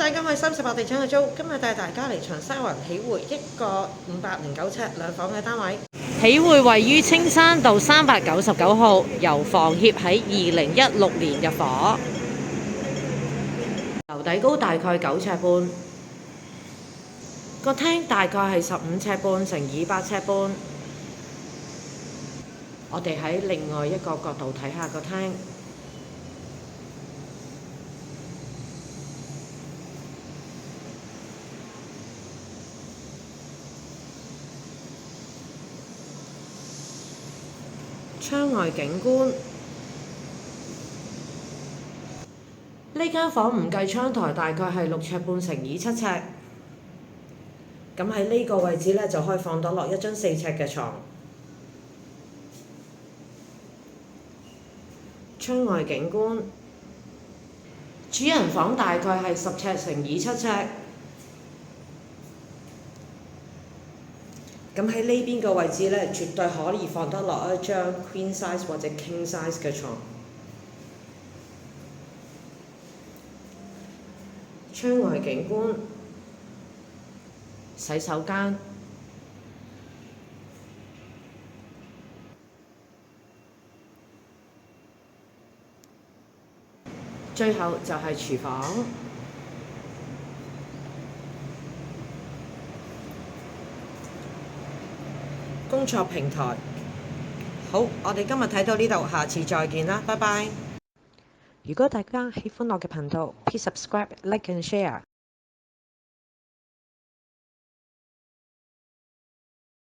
大家可以38地產嘅租，今日帶大家嚟長沙灣喜匯一個509尺兩房嘅單位。喜匯位於青山道399號，由房協喺2016年入伙，樓底高大概9尺半，個廳大概係15尺半乘以8尺半。我哋喺另外一個角度睇下個廳。窗外景觀，呢間房唔計窗台，大概係6尺半乘以7尺。咁喺呢個位置呢，就可以放到落一張4尺嘅床。窗外景觀，主人房大概係10尺乘以7尺。咁喺呢邊個位置呢，絕對可以放得落一張 Queen size 或者 King size 嘅床。窗外景觀，洗手間，最後就係廚房。工作平台。好，我哋今日睇到呢度，下次再見啦，拜拜。如果大家喜歡我嘅頻道，please subscribe、like and share。